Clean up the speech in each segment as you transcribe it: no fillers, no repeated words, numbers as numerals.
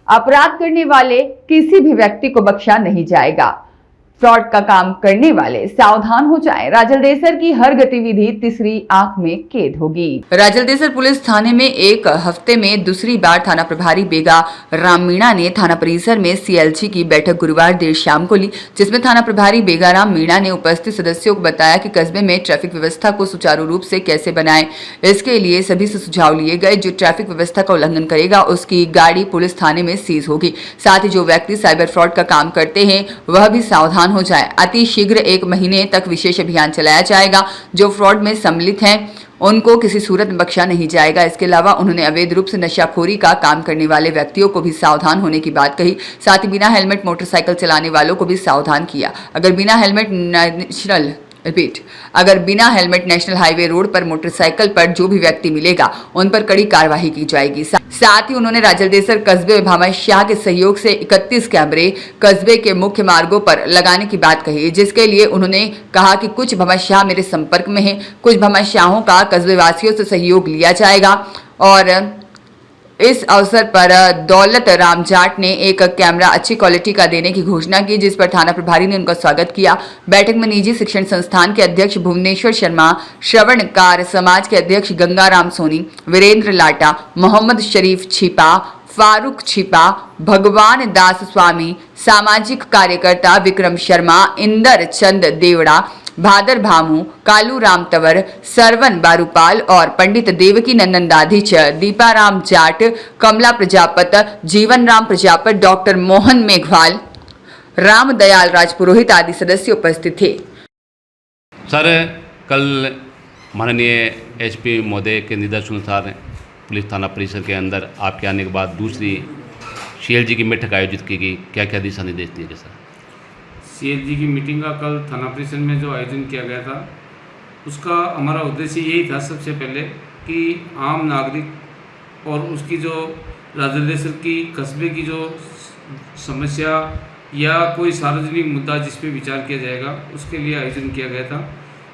अपराध करने वाले किसी भी व्यक्ति को बख्शा नहीं जाएगा। फ्रॉड का काम करने वाले सावधान हो जाएं। राजलदेसर की हर गतिविधि तीसरी आंख में कैद होगी। राजलदेसर पुलिस थाने में एक हफ्ते में दूसरी बार थाना प्रभारी बेगा राम मीणा ने थाना परिसर में सीएलजी की बैठक गुरुवार देर शाम को ली, जिसमें थाना प्रभारी बेगा राम मीणा ने उपस्थित सदस्यों को बताया कि कस्बे में ट्रैफिक व्यवस्था को सुचारू रूप से कैसे बनाएं। इसके लिए सभी से सुझाव लिए गए। जो ट्रैफिक व्यवस्था का उल्लंघन करेगा उसकी गाड़ी पुलिस थाने में सीज होगी। साथ ही जो व्यक्ति साइबर फ्रॉड का काम करते हैं वह भी सावधान हो जाए। अति शीघ्र 1 महीने तक विशेष अभियान चलाया जाएगा। जो फ्रॉड में सम्मिलित हैं उनको किसी सूरत में बख्शा नहीं जाएगा। इसके अलावा उन्होंने अवैध रूप से नशाखोरी का काम करने वाले व्यक्तियों को भी सावधान होने की बात कही। साथ ही बिना हेलमेट मोटरसाइकिल चलाने वालों को भी सावधान किया। अगर बिना हेलमेट नेशनल हाईवे रोड पर मोटरसाइकिल पर जो भी व्यक्ति मिलेगा उन पर कड़ी कार्रवाई की जाएगी। साथ ही उन्होंने राजलदेसर कस्बे में भामाशाह के सहयोग से 31 कैमरे कस्बे के मुख्य मार्गों पर लगाने की बात कही, जिसके लिए उन्होंने कहा कि कुछ भामाशाह मेरे संपर्क में हैं। कुछ भामाशाहों का कस्बे वासियों से सहयोग लिया जाएगा। और इस अवसर पर दौलत राम जाट ने एक कैमरा अच्छी क्वालिटी का देने की घोषणा की, जिस पर थाना प्रभारी ने उनका स्वागत किया। बैठक में निजी शिक्षण संस्थान के अध्यक्ष भुवनेश्वर शर्मा, श्रवणकार समाज के अध्यक्ष गंगाराम सोनी, वीरेंद्र लाटा, मोहम्मद शरीफ छिपा, फारूक छिपा, भगवान दास स्वामी, सामाजिक कार्यकर्ता विक्रम शर्मा, इंदर चंद देवड़ा, भादर भामू, कालू राम तंवर, सरवन बारूपाल और पंडित देवकी नंदन दाधीच, दीपाराम जाट, कमला प्रजापत, जीवन राम प्रजापत, डॉक्टर मोहन मेघवाल, राम दयाल राजपुरोहित आदि सदस्य उपस्थित थे। सर, कल माननीय एसपी महोदय के निर्देशानुसार पुलिस थाना परिसर के अंदर आपके आने के बाद दूसरी सीएलजी की बैठक आयोजित की गई। क्या क्या दिशा निर्देश दिए गए सर? सीएलजी की मीटिंग का कल थाना परिसर में जो आयोजन किया गया था, उसका हमारा उद्देश्य यही था सबसे पहले कि आम नागरिक और उसकी जो राजलदेसर की कस्बे की जो समस्या या कोई सार्वजनिक मुद्दा जिस पे विचार किया जाएगा उसके लिए आयोजन किया गया था।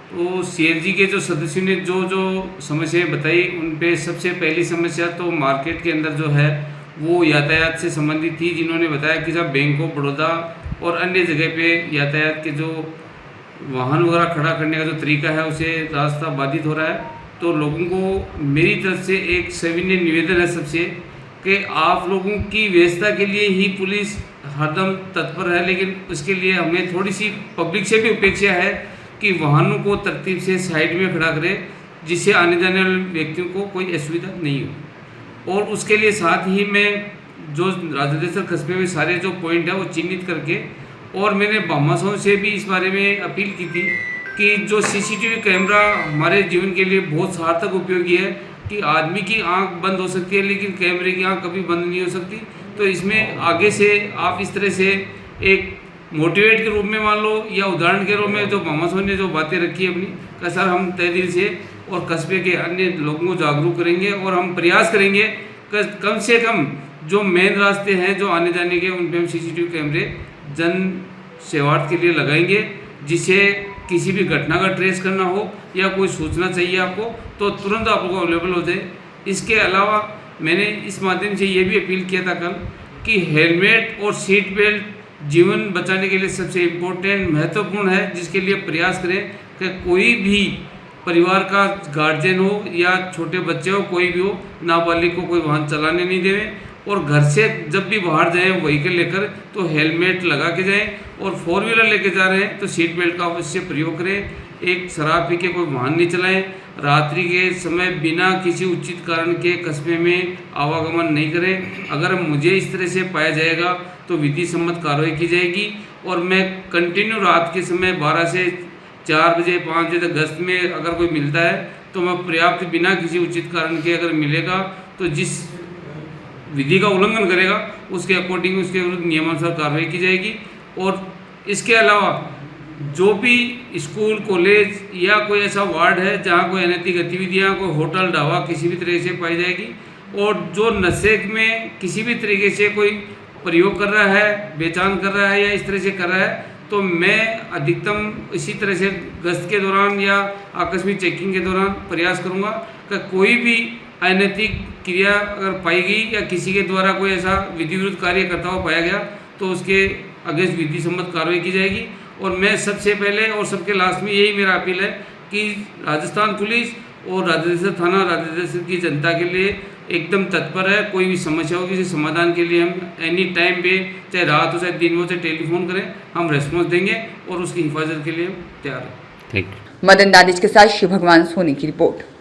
तो सीएलजी के जो सदस्यों ने जो जो समस्याएं बताई, उन पे सबसे पहली समस्या तो मार्केट के अंदर जो है वो यातायात से संबंधित थी। जिन्होंने बताया कि जब बैंक ऑफ बड़ौदा और अन्य जगह पे यातायात के जो वाहन वगैरह खड़ा करने का जो तरीका है उसे रास्ता बाधित हो रहा है। तो लोगों को मेरी तरफ से एक सविनय निवेदन है सबसे कि आप लोगों की व्यवस्था के लिए ही पुलिस हरदम तत्पर है, लेकिन उसके लिए हमें थोड़ी सी पब्लिक से भी अपेक्षा है कि वाहनों को तरतीब से साइड में खड़ा करें, जिससे आने जाने वाले व्यक्तियों को कोई असुविधा नहीं हो। और उसके लिए साथ ही मैं जो राजलदेसर कस्बे में सारे जो पॉइंट है वो चिन्हित करके, और मैंने भामाशाहों से भी इस बारे में अपील की थी कि जो सीसीटीवी कैमरा हमारे जीवन के लिए बहुत सार्थक उपयोगी है कि आदमी की आंख बंद हो सकती है लेकिन कैमरे की आंख कभी बंद नहीं हो सकती। तो इसमें आगे से आप इस तरह से एक मोटिवेट के रूप में मान लो या उदाहरण के रूप में जो भामाशाहों ने जो बातें रखी अपनी का सर हम तय दिल से और कस्बे के अन्य लोगों को जागरूक करेंगे और हम प्रयास करेंगे कम से कम जो मेन रास्ते हैं जो आने जाने के उन पर हम सीसीटीवी कैमरे जन सेवार्थ के लिए लगाएंगे, जिससे किसी भी घटना का ट्रेस करना हो या कोई सूचना चाहिए आपको तो तुरंत आपको अवेलेबल हो जाए। इसके अलावा मैंने इस माध्यम से ये भी अपील किया था कल कि हेलमेट और सीट बेल्ट जीवन बचाने के लिए सबसे इम्पोर्टेंट महत्वपूर्ण है, जिसके लिए प्रयास करें कि कोई भी परिवार का गार्जियन हो या छोटे बच्चे हो, कोई भी हो, नाबालिग को कोई वाहन चलाने नहीं देवें और घर से जब भी बाहर जाएं व्हीकल लेकर तो हेलमेट लगा के जाएं और 4 व्हीलर लेके जा रहे हैं तो सीट बेल्ट का अवश्य प्रयोग करें। एक शराब पी के कोई वाहन नहीं चलाएं। रात्रि के समय बिना किसी उचित कारण के कस्बे में आवागमन नहीं करें। अगर मुझे इस तरह से पाया जाएगा तो विधि सम्मत कार्रवाई की जाएगी और मैं कंटिन्यू रात के समय 12 से 4 बजे 5 बजे तक गश्त में अगर कोई मिलता है तो मैं पर्याप्त बिना किसी उचित कारण के अगर मिलेगा तो जिस विधि का उल्लंघन करेगा उसके अकॉर्डिंग उसके विरुद्ध नियमानुसार कार्रवाई की जाएगी। और इसके अलावा जो भी स्कूल कॉलेज या कोई ऐसा वार्ड है जहाँ कोई अनैतिक गतिविधियाँ, कोई होटल ढाबा किसी भी तरीके से पाई जाएगी और जो नशे में किसी भी तरीके से कोई प्रयोग कर रहा है, बेचान कर रहा है या इस तरह से कर रहा है तो मैं अधिकतम इसी तरह से गश्त के दौरान या आकस्मिक चेकिंग के दौरान प्रयास करूँगा कि कोई भी अनैतिक क्रिया अगर पाई गई या किसी के द्वारा कोई ऐसा विधि विरुद्ध कार्य करता हुआ पाया गया तो उसके अगेंस्ट विधि सम्मत कार्रवाई की जाएगी। और मैं सबसे पहले और सबके लास्ट में यही मेरा अपील है कि राजस्थान पुलिस और राजदेसर थाना राजदेसर की जनता के लिए एकदम तत्पर है। कोई भी समस्या हो किसी समाधान के लिए हम एनी टाइम पे, चाहे रात हो चाहे दिन हो, चाहे टेलीफोन करें, हम रेस्पॉन्स देंगे और उसकी हिफाजत के लिए तैयार हैं। Thank you. मदन दानिश के साथ शिव भगवान सोनी की रिपोर्ट।